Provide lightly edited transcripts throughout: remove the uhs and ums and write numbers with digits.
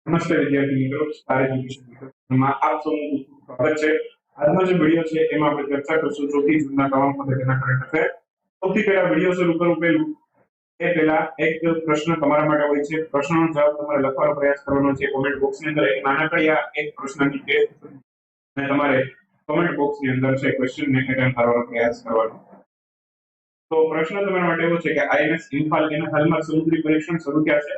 નમસ્તે વિદ્યાર્થી મિત્રો, સ્ટાર એજ્યુકેશન માં આપ સૌનું સ્વાગત છે। આજનો જે વિડિયો છે એમાં આપણે ચર્ચા કરીશું ચોથી જૂનના તમામ પદ્ધતિના કરંટ અફેર। સૌથી પહેલા વિડિયો શરૂ કરું પહેલું એ પહેલા એક પ્રશ્ન તમારા માટે હોય છે। પ્રશ્નનો જવાબ તમારે લખવાનો પ્રયાસ કરવાનો છે કોમેન્ટ બોક્સની અંદર। એક નાનકડી આ એક પ્રશ્નની ટેસ્ટ અને તમારે કોમેન્ટ બોક્સની અંદર છે ક્વેશ્ચનને અટેમ્પ્ટ કરવાનો પ્રયાસ કરવાનો। તો પ્રશ્ન તમારા માટે એવો છે કે આઈએનએસ ઇમ્ફાલ એના હાલમાં સમુદ્રી પરીક્ષણ શરૂ થયા છે।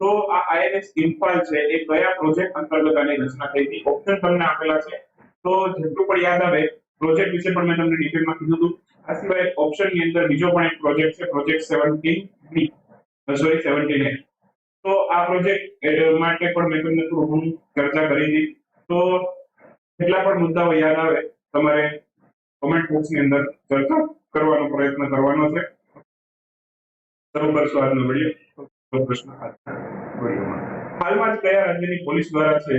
તો આ આઈએનએસ ઇમ્ફાલ છે એ કયા પ્રોજેક્ટ અંતર્ગત આની રચના થઈ હતી? ઓપ્શન તમને આપેલા છે, તો જેટલું પણ યાદ આવે પ્રોજેક્ટ વિશે પણ મેં તમને ડિટેલમાં કીધું હતું। આ સિવાય ઓપ્શનની અંદર બીજો પણ એક પ્રોજેક્ટ છે, પ્રોજેક્ટ 17B સોરી 17A। તો આ પ્રોજેક્ટ માટે પણ મેં તમને થોડું ચર્ચા કરી હતી। તો કેટલા પણ મુદ્દાઓ યાદ આવે તમારે કોમેન્ટ બોક્સની અંદર ચર્ચા કરવાનો પ્રયત્ન કરવાનો છે। શરૂ કરશું આજનો વિડિયો। પ્રશ્ન હાલમાં જ કયા રાજ્યની પોલીસ દ્વારા છે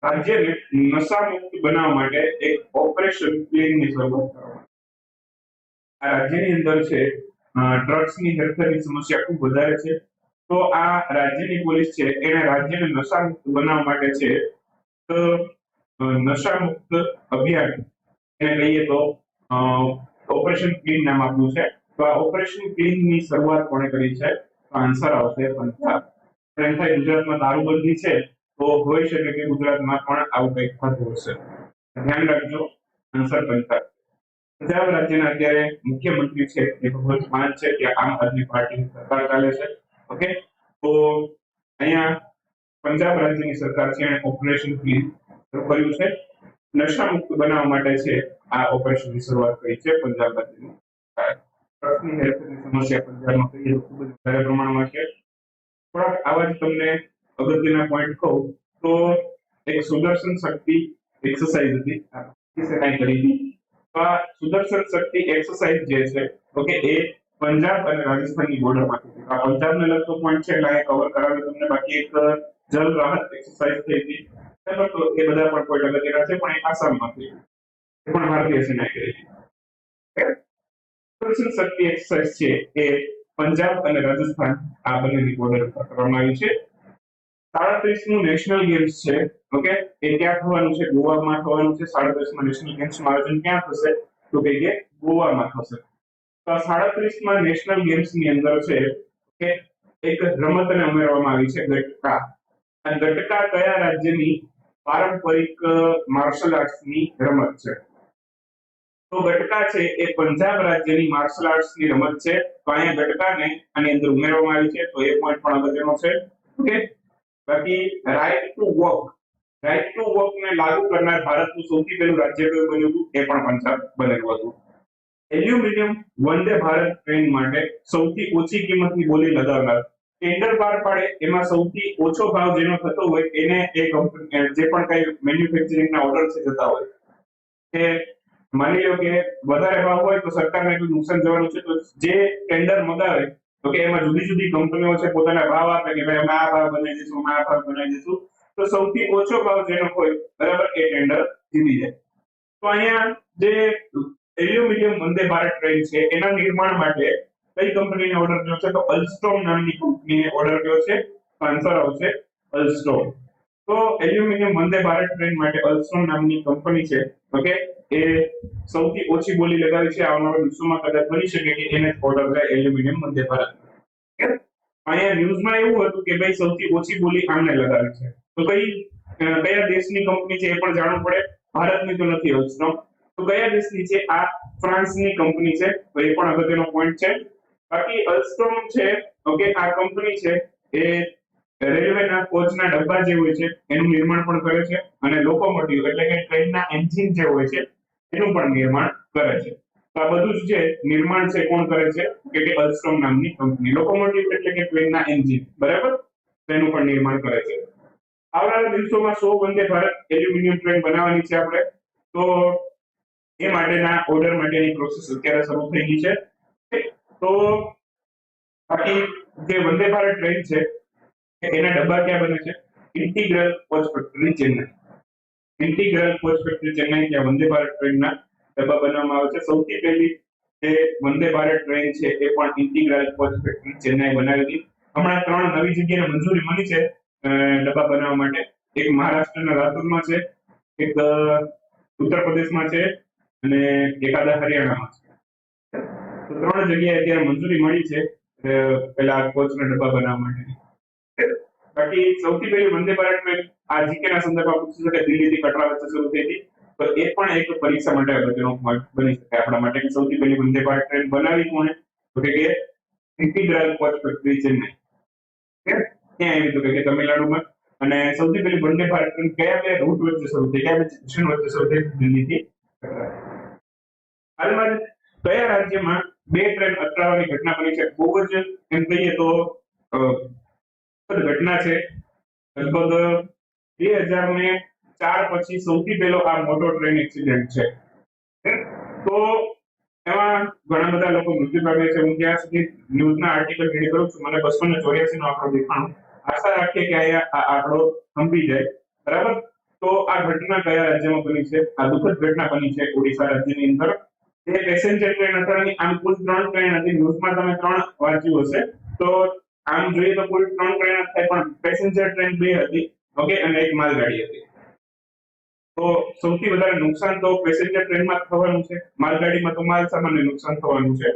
રાજ્યને નશા મુક્ત બનાવવા માટે એક ઓપરેશન ક્લીનની શરૂઆત કરવામાં? આ રાજ્યની અંદર છે ડ્રગ્સની હેરફેરની સમસ્યા ખૂબ વધારે છે। તો આ રાજ્યની પોલીસ છે એને રાજ્યને નશા મુક્ત બનાવવા માટે છે તો નશા મુક્ત અભિયાન એને કહીએ તો ઓપરેશન ક્લીન નામ આપ્યું છે। તો આ ઓપરેશન ક્લીન ની શરૂઆત કોણે કરી છે? તો આન્સર આવશે પંજાબ। એમ થાય ગુજરાતમાં દારૂબંધી છે તો હોઈ શકે કે ગુજરાતમાં પણ આવું કંઈક થતું હશે, ધ્યાન રાખજો, આન્સર પંજાબ। પંજાબ રાજ્યના અત્યારે મુખ્યમંત્રી છે એ ભગવંત માન છે, ત્યાં આમ આદમી પાર્ટીની સરકાર ચાલે છે। ઓકે, તો અહીંયા પંજાબ રાજ્યની સરકાર છે એને ઓપરેશન ક્લીન શરૂ કર્યું છે। નશા મુક્ત બનાવવા માટે છે આ ઓપરેશનની શરૂઆત કરી છે પંજાબ રાજ્યની સરકાર। ડ્રગ્સની હેરફેરની સમસ્યા પંજાબમાં કહીએ તો ખૂબ જ વધારે પ્રમાણમાં છે। થોડાક આવા જ તમને અગત્યના પોઈન્ટ કહું તો એક સુદર્શન શક્તિ એક્સરસાઇઝ હતી, કાંઈ કરી હતી। તો આ સુદર્શન શક્તિ એક્સરસાઇઝ જે છે ઓકે એ પંજાબ અને રાજસ્થાનની બોર્ડરમાં હતી। આ પંજાબને લગતો પોઈન્ટ છે એટલે અહીંયા કવર કરાવ્યો તમને। બાકી એક જલ રાહત એક્સરસાઇઝ થઈ હતી, બરાબર, તો એ બધા પણ પોઈન્ટ અગત્યના છે, પણ એ આસામમાં થઈ, એ પણ ભારતીય સેનાએ કરી હતી। સુદર્શન શક્તિ એક્સરસાઇઝ છે એ પંજાબ અને રાજસ્થાન આ બંનેની બોર્ડર પર કરવામાં આવી છે। 37મું નેશનલ ગેમ્સ છે ઓકે એ ક્યાં થવાનું છે? ગોવામાં થવાનું છે। 37માં નેશનલ ગેમ્સનું આયોજન ક્યાં થશે? તો કે ગોવામાં થશે। તો આ 37માં નેશનલ ગેમ્સની અંદર છે કે એક રમતને ઉમેરવામાં આવી છે, ગટકા। આ ગટકા કયા રાજ્યની પારંપરિક માર્શલ આર્ટ્સની રમત છે? તો ગટકા છે એ પંજાબ રાજ્યની માર્શલ આર્ટ્સની રમત છે। તો અહીંયા ગટકાને આની અંદર ઉમેરવામાં આવી છે, તો એ પોઈન્ટ પણ અગત્યનો છે। ઓકે, બાકી રાઈટ ટુ વોક ને લાગુ કરનાર ભારતનું સૌથી પહેલું રાજ્ય કયું બન્યું હતું? એ પણ પંજાબ બનેલું હતું। એલ્યુમિનિયમ વંદે ભારત ટ્રેન માટે સૌથી ઓછી કિંમતની બોલી લગાવનાર ટેન્ડર બહાર પાડે એમાં સૌથી ઓછો ભાવ જેનો થતો હોય એને એ કંપની જે પણ કઈ મેન્યુફેક્ચરિંગના ઓર્ડર છે જતા હોય કે માની લો કે વધારે ભાવ હોય તો સરકારને એટલું નુકસાન જવાનું છે, તો જે ટેન્ડર મગાવે તો કે એમાં જુદી જુદી કંપનીઓ છે પોતાના ભાવ આપે કે ભાઈ અમે આ ભાવ બનાવી દઈશું, અમે આ ભાવ બનાવી દઈશું, તો સૌથી ઓછો ભાવ જેનો હોય બરાબર એ ટેન્ડર જીતી જાય। તો અહીંયા જે એલ્યુમિનિયમ વંદે ભારત ટ્રેન છે એના નિર્માણ માટે કઈ કંપનીને ઓર્ડર કર્યો છે? તો અલ્સ્ટોમ નામની કંપનીને ઓર્ડર કર્યો છે। આન્સર આવશે અલ્સ્ટોમ। તો એલ્યુમિનિયમ વંદે ભારત ટ્રેન માટે અલ્સ્ટોમ નામની કંપની છે ઓકે એ સૌથી ઓછી બોલી લગાવી છે। આવનારા દિવસોમાં કદાચ બની શકે કે એને ઓર્ડર થાય એલ્યુમિનિયમ વંદે ભારત। અહીંયા ન્યૂઝમાં એવું હતું કે ભાઈ સૌથી ઓછી બોલી આમને લગાવી છે, તો કયા દેશની કંપની છે એ પણ જાણવું પડે। ભારતની તો નથી અલ્સ્ટોમ, તો કયા દેશની છે? આ ફ્રાન્સની કંપની છે, તો એ પણ અગત્યનો પોઈન્ટ છે। બાકી અલ્સ્ટોમ છે ઓકે આ કંપની છે એ રેલવેના કોચના ડબ્બા જે હોય છે એનું નિર્માણ પણ કરે છે અને લોકોમોટિવ એટલે કે ટ્રેનના એન્જિન જે હોય છે એનું પણ નિર્માણ કરે છે। તો આ બધું જ જે નિર્માણ છે કોણ કરે છે? કે અલ્સ્ટોમ નામની કંપની। લોકોમોટિવ એટલે કે ટ્રેનના એન્જિન, બરાબર, તેનું પણ નિર્માણ કરે છે। આવનારા દિવસોમાં 100 વંદે ભારત એલ્યુમિનિયમ ટ્રેન બનાવવાની છે આપણે, તો એ માટેના ઓર્ડર માટેની પ્રોસેસ અત્યારે શરૂ થઈ ગઈ છે। તો બાકી જે વંદે ભારત ટ્રેન છે એના ડબ્બા ક્યાં બને છે? Integral coach factory Chennai. Integral coach factory Chennai ત્યાં વંદે ભારત ટ્રેનના ડબ્બા બનાવવામાં આવે છે। સૌથી પહેલી જે વંદે ભારત ટ્રેન છે એ પણ ઇન્ટિગ્રલ કોચ ફેક્ટરી ચેન્નઈ બનાવી હતી। હમણાં 3 નવી જગ્યાએ મંજૂરી મળી છે ડબ્બા બનાવવા માટે. એક મહારાષ્ટ્રના લાતુરમાં છે, એક ઉત્તર પ્રદેશમાં છે અને એકાદા હરિયાણામાં છે. તો 3 જગ્યાએ અત્યારે મંજૂરી મળી છે પેલા કોચના ડબ્બા બનાવવા માટે. બાકી સૌથી પહેલી વંદે ભારત ટ્રેન આ જીકેના સંદર્ભમાં પૂછી શકે દિલ્હીથી કટરા વચ્ચે શરૂ થઈ હતી. તો એ પણ એક પરીક્ષા માટે અગત્યનો બની શકે આપણા માટે કે સૌથી પહેલી વંદે ભારત ટ્રેન બનાવી કોણે? તો કે ઇન્ટિગ્રલ કોચ ફેક્ટરી ચેન્નઈ. ક્યાં આવી તો કે તમિલનાડુમાં. અને સૌથી પહેલી વંદે ભારત ટ્રેન કયા બે રૂટ વચ્ચે શરૂ થઈ, કયા બે સ્ટેશન વચ્ચે શરૂ થઈ? દિલ્હીથી કટરા. હાલમાં કયા રાજ્યમાં 2 ટ્રેન અથડાવાની ઘટના બની છે? બહુ જ એમ કહીએ તો ઘટના છે. લગભગ 2004 પછી સૌથી પહેલો આ મોટો ટ્રેન એક્સિડન્ટ છે. તો એમાં ઘણા બધા લોકો મૃત્યુ પામ્યા છે. હું ત્યાં સુધી ન્યૂઝના આર્ટિકલ રીડ કરું છું, મને 284 નો આંકડો દેખાણો. આશા રાખીએ કે આ આંકડો થંભી જાય. બરાબર. તો આ ઘટના કયા રાજ્યમાં બની છે? આ દુઃખદ ઘટના બની છે ઓડિશા રાજ્યની અંદર. એ પેસેન્જર ટ્રેન અથડાણી. આમ કુલ 3 ટ્રેન હતી. ન્યૂઝમાં તમે 3 વાંચ્યું હશે. તો આમ જોઈએ તો કુલ 3 ટ્રેન થાય, પણ પેસેન્જર ટ્રેન 2 હતી. ઓકે, અને એક માલગાડી હતી. તો સૌથી વધારે નુકસાન તો પેસેન્જર ટ્રેનમાં થવાનું છે, માલગાડીમાં તો માલ સામાનને નુકસાન થવાનું છે.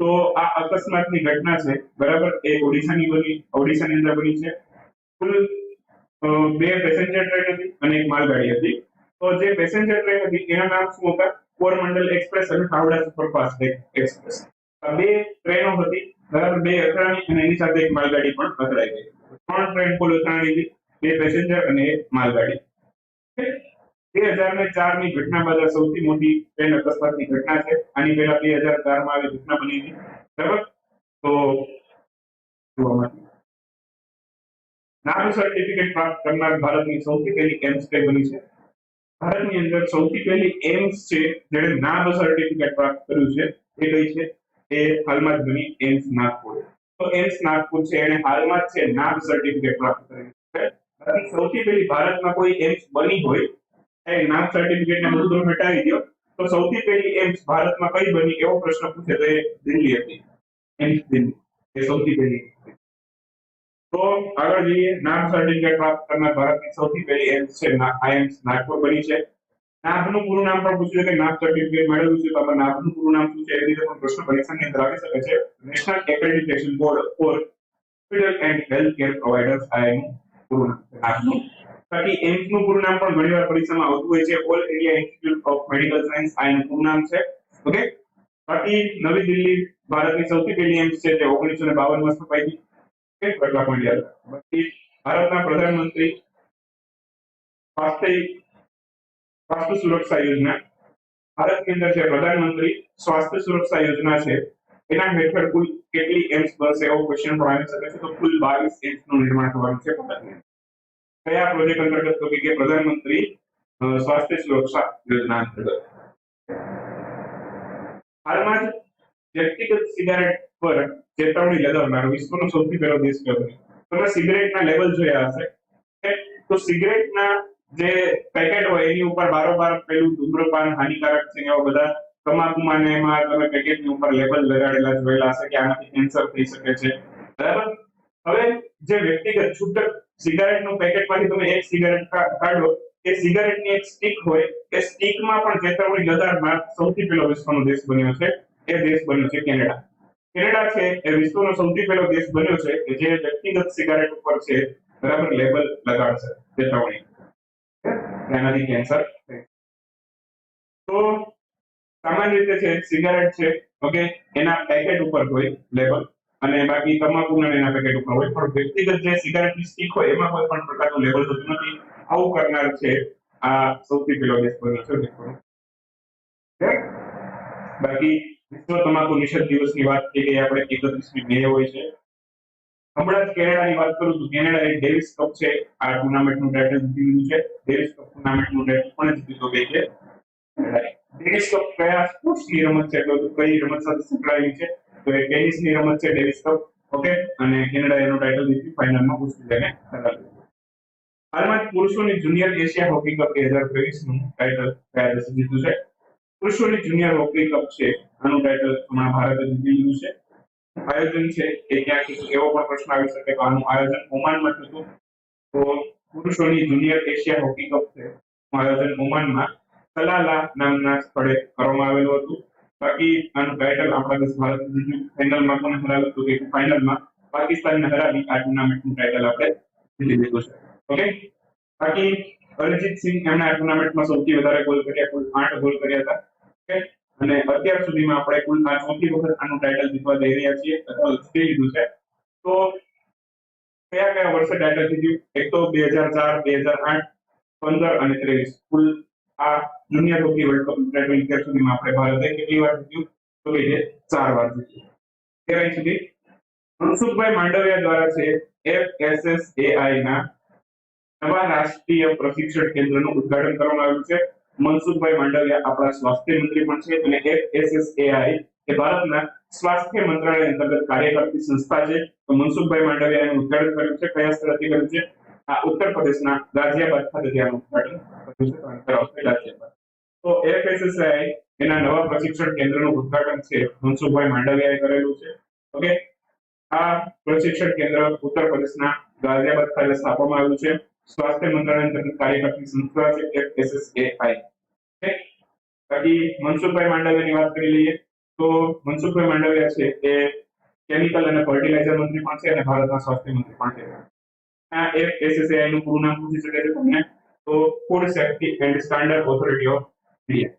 તો આ અકસ્માતની ઘટના છે, બરાબર, એ ઓડિશાની અંદર બની છે. કુલ 2 પેસેન્જર ટ્રેન હતી અને એક માલગાડી હતી. તો જે પેસેન્જર ટ્રેન હતી એના નામ શું હતા? કોરમંડલ એક્સપ્રેસ અને હાવડા સુપરફાસ્ટ એક્સપ્રેસ. આ 2 ટ્રેનો હતી, બરાબર. 2 અથડાણી અને એની સાથે એક માલગાડી પણ અથડાઈ ગઈ. 3 ટ્રેન કુલ અથડાણી હતી, 2 પેસેન્જર અને એક માલગાડી. 2004 ની ઘટના બાદ સૌથી મોટી ટ્રેન અકસ્માતની ઘટના છે. આની પહેલા 2004 માં આવી ઘટના બની હતી, બરાબર. તો નામ સર્ટિફિકેટ પ્રાપ્ત કરનાર ભારતની સૌથી પહેલી એમ્સ કઈ બની છે? ભારતની અંદર સૌથી પહેલી એમ્સ છે જેણે નામ સર્ટિફિકેટ પ્રાપ્ત કર્યું છે એ કઈ છે? એ હાલમાં જ બની એમ્સ નાગપુર. તો એમ્સ નાગપુર છે એને હાલમાં જ છે નામ સર્ટિફિકેટ પ્રાપ્ત કર્યું છે. બાકી સૌથી પહેલી ભારતમાં કોઈ એમ્સ બની હોય એ નામ સર્ટિફિકેટ ને બધું હટાવી દો તો સૌથી પહેલી એમ્સ ભારતમાં કઈ બની એવો પ્રશ્ન પૂછે તો એ દિલ્હી હતી. એમ્સ દિલ્હી એ સૌથી પહેલી. તો આગળ જઈએ. નામ સર્ટિફિકેટ પ્રાપ્ત કરનાર ભારતની સૌથી પહેલી એમ્સ છે આઈએમ્સ નાગપુર બની છે. નામનું પૂરું નામ પણ પૂછ્યું કે નામ સર્ટિફિકેટ મેળવ્યું છે તો આમાં નામનું પૂરું નામ શું છે એ રીતે પણ પ્રશ્ન પરીક્ષાની અંદર આવી શકે છે. National Accreditation Board for Hospital and Health Care Providers આઈનું પૂરું નામ. બાકી એમ્સ નું પૂરું નામ પણ ઘણીવાર પરીક્ષામાં આવતું હોય છે. All India Institute of Medical Science આઈનું પૂરું નામ છે. ઓકે. બાકી નવી દિલ્હી ભારતની સૌથી પહેલી એમ્સ છે તે 1952 માં સ્થપાઈ હતી. કેટલા પોઈન્ટ યાદ? બાકી ભારતના પ્રધાનમંત્રી સ્વાસ્થ્ય સુરક્ષા યોજના, ભારતની અંદર જે પ્રધાનમંત્રી સ્વાસ્થ્ય સુરક્ષા યોજના છે એના હેઠળ કુલ કેટલી એમ્સ બનશે એવો ક્વેશ્ચન પણ આવી શકે છે. તો કુલ 22 એમ્સ નું નિર્માણ થવાનું છે ભારતની. કયા પ્રોજેક્ટ અંતર્ગત? તો કે પ્રધાનમંત્રી સ્વાસ્થ્ય સુરક્ષા યોજના અંતર્ગત. હાલમાં જ વ્યક્તિગત સિગારેટ પર ચેતવણી લગાવનાર વિશ્વનો સૌથી પહેલો દેશ કયો છે? તમે સિગરેટના લેબલ જોયા હશે. તો સિગરેટના જે પેકેટ હોય એની ઉપર બારોબાર પેલું ધૂમ્રપાન હાનિકારક છે એવા બધા તમાકુમાં ને એમાં તમે પેકેટની ઉપર લેબલ લગાડેલા જોયેલા હશે કે આનાથી કેન્સર થઈ શકે છે, બરાબર. હવે જે વ્યક્તિગત છૂટક સિગારેટનું પેકેટમાંથી તમે એક સિગારેટ કાઢો, એ સિગારેટની એક સ્ટિક હોય, એ સ્ટિકમાં પણ ચેતવણી લગાડનાર સૌથી પહેલો વિશ્વનો દેશ બન્યો છે. એ દેશ બન્યો છે કેનેડા. કેનેડા છે એ વિશ્વનો સૌથી પહેલો દેશ બન્યો છે કે જે વ્યક્તિગત સિગારેટ ઉપર છે, બરાબર, લેબલ લગાડશે ચેતવણી એનાથી કેન્સર. તો સામાન્ય રીતે છે સિગારેટ છે, ઓકે, એના પેકેટ ઉપર હોય લેબલ અને બાકી તમાકુના એના પેકેટ ઉપર હોય, પણ વ્યક્તિગત જે સિગારેટની સ્ટિક હોય એમાં કોઈ પણ પ્રકારનું લેબલ હોતું નથી. આવું કરનાર છે આ સૌથી પહેલો દેશ બન્યો છે. બાકી વિશ્વ તમાકુ નિષેધ દિવસની વાત થઈ ગઈ આપણે, 31મી મે હોય છે. હમણાં જ કેનેડાની વાત કરું તો કેનેડા એ ડેવિસ કપ છે આ ટુર્નામેન્ટનું ટાઇટલ જીતી લીધું છે. ડેવિસ કપ ટુર્નામેન્ટનું ટાઇટલ પણ જીતી તો ગઈ છે. ડેવિસ કપ કયા સ્પોર્ટ્સની રમત છે? તો કઈ રમત સાથે સંકળાયેલી છે? તો એ ટેનિસની રમત છે ડેવિસ કપ. ઓકે, અને કેનેડા એનું ટાઇટલ જીત્યું, ફાઇનલમાં ઓસ્ટ્રેલિયાને હરાવ્યું. હાલમાં પુરુષોની જુનિયર એશિયા હોકી કપ 2023 નું ટાઇટલ કયા દેશે જીત્યું છે? પુરુષોની જુનિયર હોકી કપ છે આનું ટાઇટલ હમણાં ભારતે જીતી લીધું છે. આયોજન છે એ ક્યાં થયું એવો પણ પ્રશ્ન આવી શકે તો આનું આયોજન ઓમાનમાં થયું હતું. તો પુરુષોની જુનિયર એશિયા હોકી કપ છે આયોજન ઓમાનમાં સલાલા નામના સ્થળે કરવામાં આવેલું હતું. બાકી આનું ટાઇટલ આપણા દેશ ભારત ફાઇનલમાં કોને હરાવ્યું હતું કે ફાઇનલમાં પાકિસ્તાનને હરાવી આ ટુર્નામેન્ટનું ટાઇટલ આપણે જીતી લીધું છે. ઓકે, બાકી અરિજીત સિંહ એમણે આ ટુર્નામેન્ટમાં સૌથી વધારે ગોલ કર્યા, કુલ 8 ગોલ કર્યા હતા. ઓકે, અને અત્યાર સુધીમાં આપણે કુલ આ ચોથી વખત આનું ટાઇટલ જીતવા જઈ રહ્યા છીએ અથવા જીતી લીધું છે. તો કયા કયા વર્ષે ટાઇટલ જીત્યું? એક તો 2004, 2008, 15 અને 23 કુલ આ junior hockey world cup title અત્યાર સુધીમાં આપણે ભારતે કેટલી વાર જીત્યું? તો કે જે 4 વાર જીત્યું. ક્યારે સુધી? મનસુખભાઈ માંડવિયા દ્વારા છે FSSAI ના નવા રાષ્ટ્રીય પ્રશિક્ષણ કેન્દ્રનું ઉદ્ઘાટન કરવામાં આવ્યું છે. મનસુખભાઈ માંડવિયા આપણા સ્વાસ્થ્ય મંત્રી પણ છે અને FSSAI એ ભારતના સ્વાસ્થ્ય મંત્રાલય અંતર્ગત કાર્ય કરતી સંસ્થા છે. તો મનસુખભાઈ માંડવિયાનું ઉદ્ઘાટન કર્યું છે. કયા સ્થળેથી કર્યું છે? આ ઉત્તર પ્રદેશના ગાઝિયાબાદ ખાતે આનું ઉદ્ઘાટન કર્યું છે. ગાઝિયાબાદ. તો FSSAI એના નવા પ્રશિક્ષણ કેન્દ્રનું ઉદ્ઘાટન છે મનસુખભાઈ માંડવિયાએ કરેલું છે. ઓકે, આ પ્રશિક્ષણ કેન્દ્ર ઉત્તર પ્રદેશના ગાઝિયાબાદ ખાતે સ્થાપવામાં આવ્યું છે. સ્વાસ્થ્ય મંત્રાલય અંતર્ગત કાર્ય કરતી સંસ્થા છે FSSAI. બાકી મનસુખભાઈ માંડવિયાની વાત કરી લઈએ તો મનસુખભાઈ માંડવિયા છે એ કેમિકલ અને ફર્ટિલાઇઝર મંત્રી પણ છે અને ભારતના સ્વાસ્થ્ય મંત્રી પણ છે. આ FSSAI નું પૂરું નામ પૂછી શકે છે તમને તો food safety and standard authority of India.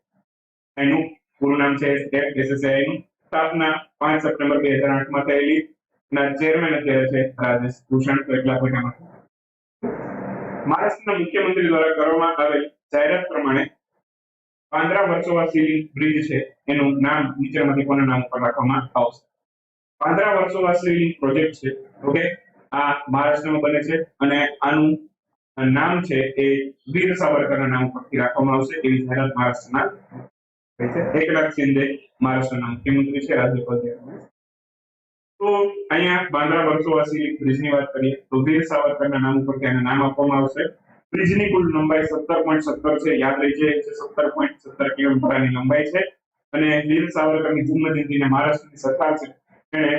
એનું પૂરું નામ છે FSSAI નું. સ્થાપના 5 સપ્ટેમ્બર 2008 માં થયેલી. ના ચેરમેન અત્યારે છે રાજેશ ભૂષણ. તો એટલા કોઈનામાં મહારાષ્ટ્રના મુખ્યમંત્રી દ્વારા કરવામાં આવેલ જાહેરાત પ્રમાણે પાંદરા વર્સોવા સીલિંગ બ્રિજ છે એનું નામ નીચેમાંથી કોના નામ ઉપર રાખવામાં આવશે? પાંદરા વર્સોવા સીલિંગ પ્રોજેક્ટ છે. ઓકે, આ મહારાષ્ટ્રમાં બને છે અને આનું નામ છે એ વીર સાવરકરના નામ પરથી રાખવામાં આવશે એવી જાહેરાત મહારાષ્ટ્રના એકનાથ શિંદે મહારાષ્ટ્રના મુખ્યમંત્રી છે રાજ્યપાલ. તો અહીંયા બાંદ્રા વર્સોવા સીલિંગ બ્રિજની વાત કરીએ તો વીર સાવરકરના નામ ઉપર તેનું નામ આપવામાં આવશે. બ્રિજની કુલ લંબાઈ 17.17 છે. યાદ રહી જાય છે 17.17 કિલોમીટરની લંબાઈ છે અને વીર સાવરકરની જન્મજયંતિને મહારાષ્ટ્રની સરકાર છે એને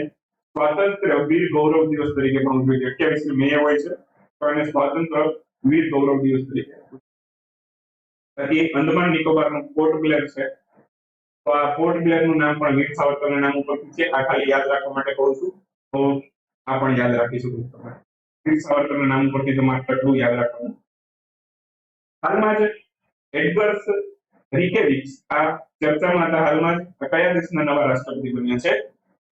સ્વાતંત્ર્ય વીર ગૌરવ દિવસ તરીકે પણ ઉજવે છે. 28 મે હોય છે તો એને સ્વાતંત્ર્ય વીર ગૌરવ દિવસ તરીકે. બાકી અંદમાન નિકોબારનું પોર્ટ બ્લેર છે તો આ પોર્ટ બ્લેર નું નામ પણ વીર સાવરકરના નામ ઉપરથી છે. આ ખાલી યાદ રાખવા માટે કહું છું તો આ પણ યાદ રાખી શકો છો તમે. વીર સાવરકરના નામ ઉપરથી તમારે કેટલું યાદ રાખવાનું. હાલમાં જ એડગર્સ રિકેવિચ આ ચર્ચામાં હતા. હાલમાં જ કયા દેશના નવા રાષ્ટ્રપતિ બન્યા છે?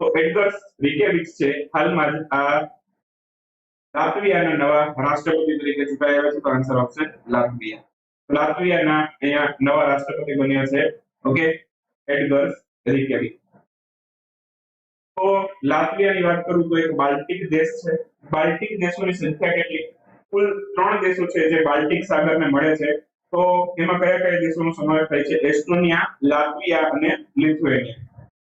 તો એડગર્સ રિકેવિચ છે હાલમાં જ આ લાત્વિયાના નવા રાષ્ટ્રપતિ તરીકે ચૂંટાયા છે. તો આન્સર આવશે લાત્વિયા. લાત્વિયાના અહીંયા નવા રાષ્ટ્રપતિ બન્યા છે. Okay, Edgars Rinkevics. તો લાત્વિયાની વાત કરું તો એક બાલ્ટિક દેશ છે. બાલ્ટિક દેશોની સંખ્યા કેટલી? કુલ 3 દેશો છે જે બાલ્ટિક સાગરને મળે છે. તો એમાં કયા કયા દેશોનો સમાવેશ થાય છે? એસ્ટોનિયા, લાત્વિયા અને લિથુએનિયા.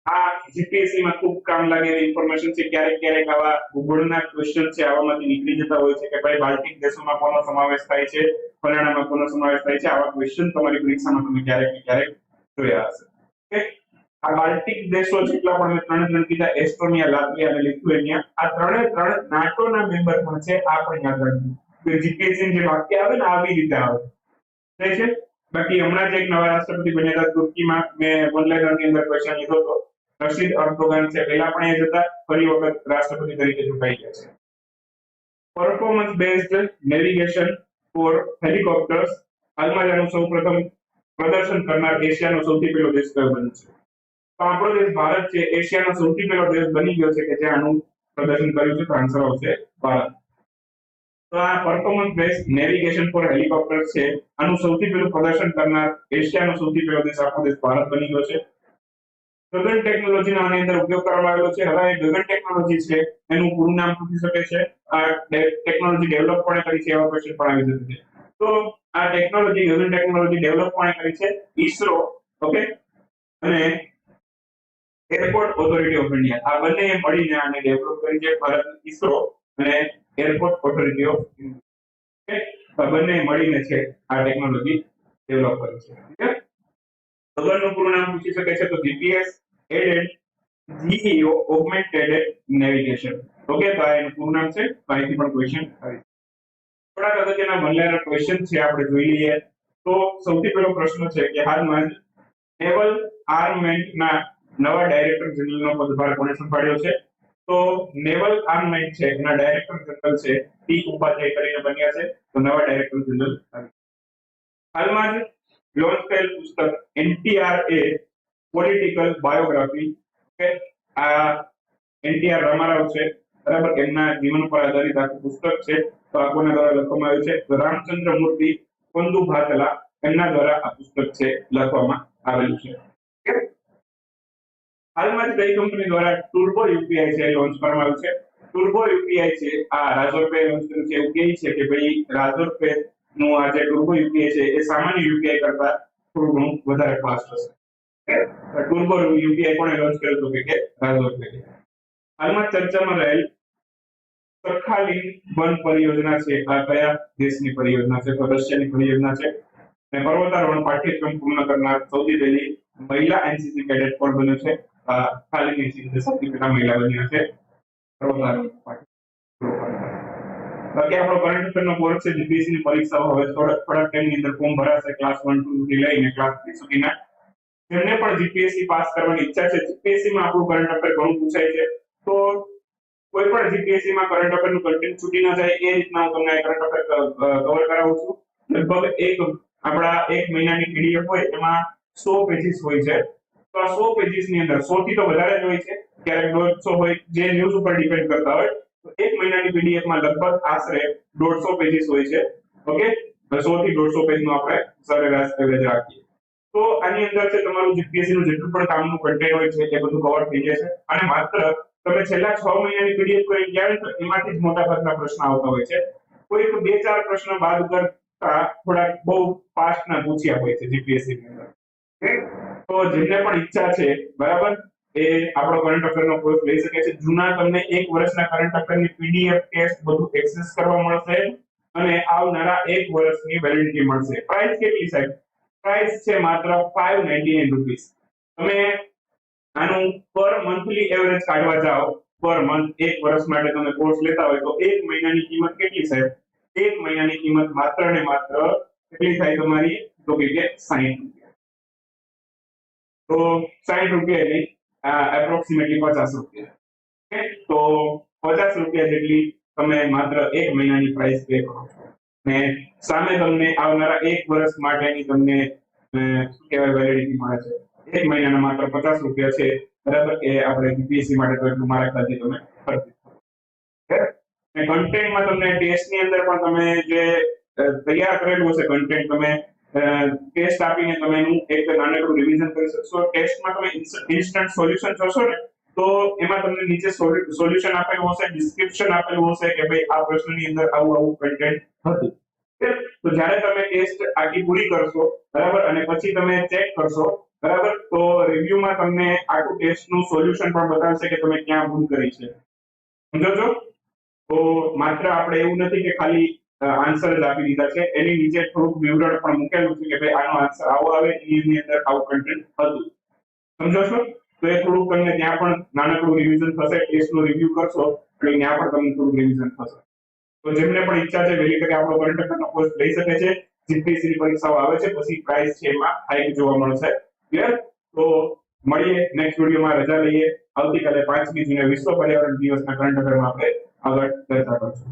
આ જીપીએસસી માં ખૂબ કામ લાગે એવી ઇન્ફોર્મેશન છે. ક્યારેક ક્યારેક આવા ભૂગોળના ક્વેશ્ચન છે આવામાંથી નીકળી જતા હોય છે કે ભાઈ બાલ્ટિક દેશોમાં કોનો સમાવેશ થાય છે, ફલાણામાં કોનો સમાવેશ થાય છે. આવા ક્વેશ્ચન તમારી પરીક્ષામાં તમે ક્યારેક ને ક્યારેક જોયા હશે. ઓકે, આ બાલ્ટિક દેશો જેટલા પણ મેં ત્રણ કીધા એસ્ટોનિયા, લાત્વિયા અને લિથુએનિયા આ ત્રણે નાટોના મેમ્બર પણ છે. આ પણ યાદ રાખજો કે જીપીએસસી જે વાક્ય આવે ને આવી રીતે આવે છે. બાકી હમણાં જ એક નવા રાષ્ટ્રપતિ બન્યા હતા તુર્કીમાં. મેં ઓનલાઈનની અંદર ક્વેશ્ચન લીધો હતો. રશીદ અર્દોગાન છે. પહેલા પણ એ જ હતા, ફરી વખત રાષ્ટ્રપતિ તરીકે ચૂંટાઈ ગયા છે. Performance based navigation for helicopters હાલમાં આનું સૌપ્રથમ પ્રદર્શન કરનાર એશિયાનો સૌથી પહેલો દેશ કયો બન્યો છે? તો આપણો દેશ ભારત છે એશિયાનો સૌથી પહેલો દેશ બની ગયો છે કે જે આનું પ્રદર્શન કર્યું છે. તો આન્સર આવશે ભારત. તો આ performance based navigation for helicopters છે આનું સૌથી પહેલું પ્રદર્શન કરનાર એશિયાનો સૌથી પહેલો દેશ આપણો દેશ ભારત બની ગયો છે. ગગન ટેકનોલોજીનો આની અંદર ઉપયોગ કરવામાં આવ્યો છે. હવે ગગન ટેકનોલોજી છે એનું પૂરું નામ પૂછી શકે છે. આ ટેકનોલોજી ડેવલપ કોણે કરી છે એવા ક્વેશ્ચન પણ આવી શકે છે. તો આ ટેકનોલોજી ગગન ટેકનોલોજી ડેવલપ કોણે કરી છે? ઈસરો. ઓકે, અને એરપોર્ટ ઓથોરિટી ઓફ ઇન્ડિયા આ બંને મળીને આને ડેવલપ કરી છે. ભારત ઈસરો અને એરપોર્ટ ઓથોરિટી ઓફ ઇન્ડિયા આ બંને મળીને છે આ ટેકનોલોજી ડેવલપ કરી છે. ઠીક છે. ગગનનું પૂરું નામ પૂછી શકે છે તો GPS aided GEO augmented navigation. Okay, તો આ એનું પૂરું નામ છે. તો અહીંથી પણ ક્વેશ્ચન આવી થોડાક અગત્યના વનલાઈનર ક્વેશ્ચન છે આપણે જોઈ લઈએ. તો સૌથી પહેલો પ્રશ્ન છે કે હાલમાં નેવલ આર્મેન્ટના નવા ડાયરેક્ટર જનરલનો પદભાર કોણે સંભાળ્યો છે? તો નેવલ આર્મેન્ટ છે એના ડાયરેક્ટર જનરલ છે ટી ઉપાધ્યાય કરીને બન્યા છે. તો નવા ડાયરેક્ટર જનરલ હાલમાં જ લોન્ચ થયેલ પુસ્તક એનટીઆર એ પોલિટિકલ બાયોગ્રાફી. ઓકે, આ એનટીઆર રામારાવ છે, બરાબર, એમના જીવન પર આધારિત આખું પુસ્તક છે. તો આ કોના દ્વારા લખવામાં આવ્યું છે? તો રામચંદ્ર મૂર્તિ પંદુ ભાતલા એમના દ્વારા આ પુસ્તક છે લખવામાં આવેલું છે. હાલમાં જ કઈ કંપની દ્વારા ટર્બો યુપીઆઈ છે લોન્ચ કરવામાં આવ્યું છે? ટર્બો યુપીઆઈ છે આ રાજોર પે લોન્ચ કર્યું છે. એવું કહે છે કે ભાઈ રાજોર પે નું આ જે ટર્બો યુપીઆઈ છે એ સામાન્ય યુપીઆઈ કરતા થોડું ઘણું વધારે ફાસ્ટ હશે. ટર્બો યુપીઆઈ કોણે લોન્ચ કર્યું હતું? કે રાજોર પે. હાલમાં ચર્ચામાં રહેલ સખાલિન વન પરિયોજના છે આ કયા દેશની પરિયોજના છે? તો રશિયાની પરિયોજના છે. અને પર્વતારોહણ પાઠ્યક્રમ પૂર્ણ કરનાર સૌથી પહેલી મહિલા એનસીસી કેડેટ કોણ બન્યું છે? ખાલીની સીધે સૌથી પહેલા મહિલા બન્યા છે પર્વતારોહણ પાઠ્યક્રમ. બાકી આપણો કરંટ અફેરનો કોર્સ છે. જીપીએસસી ની પરીક્ષાઓ હવે થોડા ટાઈમની અંદર ફોર્મ ભરાશે ક્લાસ 1 2 થી લઈને ક્લાસ 3 સુધીના. જેમને પણ જીપીએસસી પાસ કરવાની ઈચ્છા છે, જીપીએસસી માં આપણું કરંટ અફેર ઘણું પૂછાય છે. તો કોઈ પણ જીપીએસસી માં કરંટ અફેર નું કન્ટેન્ટ છૂટી ન જાય એ રીતના હું તમને કરંટ અફેર કવર કરાવું છું. લગભગ આપણા 1 મહિનાની પીડીએફ હોય એમાં 100 પેજીસ હોય છે. તો આ 100 પેજીસ ની અંદર 100 થી તો વધારે જ હોય છે, ક્યારેક 150 હોય, જે ન્યૂઝ ઉપર ડિપેન્ડ કરતા હોય. તો 1 મહિનાની પીડીએફ માં લગભગ આશરે 150 પેજીસ હોય છે. ઓકે, 100 થી 150 પેજ નું આપણે સરેરાશ એવરેજ રાખીએ. તો આની અંદર છે તમારું જીપીએસસી નું જેટલું પણ કામનું કન્ટેન્ટ હોય છે એ બધું કવર થઈ જશે. અને માત્ર તમે છેલ્લા 6 મહિનાની પીડીએફ કરી ગયા તો એમાંથી જ મોટા ભાગના પ્રશ્ન આવતા હોય છે. કોઈક 2-4 પ્રશ્ન બાદ કરતા થોડા બહુ ફાસ્ટ ના પૂછ્યા હોય છે જીપીએસસી ની અંદર. તો જેમને પણ ઈચ્છા છે, બરાબર, એ આપણો કરંટ અફેરનો કોર્સ લઈ શકે છે. જૂના તમને 1 વર્ષના કરંટ અફેરની પીડીએફ ટેસ્ટ બધું એક્સેસ કરવા મળશે અને આવનારા 1 વર્ષની વેલિડિટી મળશે. પ્રાઇસ કેટલી સાહેબ? પ્રાઇસ છે માત્ર 599 રૂપીસ. તમે આનું પર મંથલી એવરેજ કાઢવા જાઓ, પર મંથ 1 વર્ષ માટે તમે કોર્સ લેતા હોય તો 1 મહિનાની કિંમત કેટલી સાહેબ? 1 મહિનાની કિંમત માત્ર ને માત્ર કેટલી થાય તમારી? તો કે 60 રૂપિયા. તો 60 રૂપિયા એટલે એપ્રોક્સિમેટલી 50 રૂપિયા. ઓકે, તો 50 રૂપિયા જેટલી તમે માત્ર 1 મહિનાની પ્રાઇસ પે કરો છો. ને સામે તમને આવનારા 1 વર્ષ માટેની તમને શું કહેવાય વેલિડિટી મળે છે. 1 મહિનાના માત્ર 50 રૂપિયા છે, બરાબર, એ આપણે જીપીએસસી માટે તો એટલું મારા ખ્યાલથી તમે ખર્ચી શકો. અને કન્ટેન્ટમાં તમને ટેસ્ટની અંદર પણ તમે જે તૈયાર કરેલું હશે કન્ટેન્ટ તમે ટેસ્ટ આપીને તમે એનું એક નાનકડું રિવિઝન કરી શકશો. ટેસ્ટમાં તમે ઇન્સ્ટન્ટ સોલ્યુશન જોશો ને તો એમાં તમને નીચે સોલ્યુશન આપેલું હશે, ડિસ્ક્રિપ્શન આપેલું હશે કે ભાઈ આ પ્રશ્નની અંદર આવું કન્ટેન્ટ હતું. તો જ્યારે તમે ટેસ્ટ આખી પૂરી કરશો, બરાબર, અને પછી તમે ચેક કરશો, બરાબર, તો રિવ્યુમાં તમને આખું ટેસ્ટનું સોલ્યુશન પણ બતાવશે કે તમે ક્યાં ભૂલ કરી છે. સમજો છો? તો માત્ર આપણે એવું નથી કે ખાલી આન્સર જ આપી દીધા છે, એની નીચે થોડુંક વિવરણ પણ મૂકેલું છે કે ભાઈ આનો આન્સર આવો આવે, એની અંદર આવું કન્ટેન્ટ હતું. સમજો છો? તો એ થોડુંક તમને ત્યાં પણ નાનકડું રિવિઝન થશે. ટેસ્ટનું રિવ્યુ કરશો એટલે ત્યાં પણ તમને થોડું રિવિઝન થશે. તો જેમને પણ ઈચ્છા છે વહેલી તકે આપણો કરંટ અફેરનો કોર્સ લઈ શકે છે. જીપીએસસી ની પરીક્ષાઓ આવે છે પછી પ્રાઇસ છે એમાં હાઈક જોવા મળશે. ક્લિયર? તો મળીએ નેક્સ્ટ વિડિયોમાં. રજા લઈએ. આવતીકાલે 5મી જૂને વિશ્વ પર્યાવરણ દિવસના કરંટ અફેરમાં આપણે આગળ ચર્ચા કરીશું.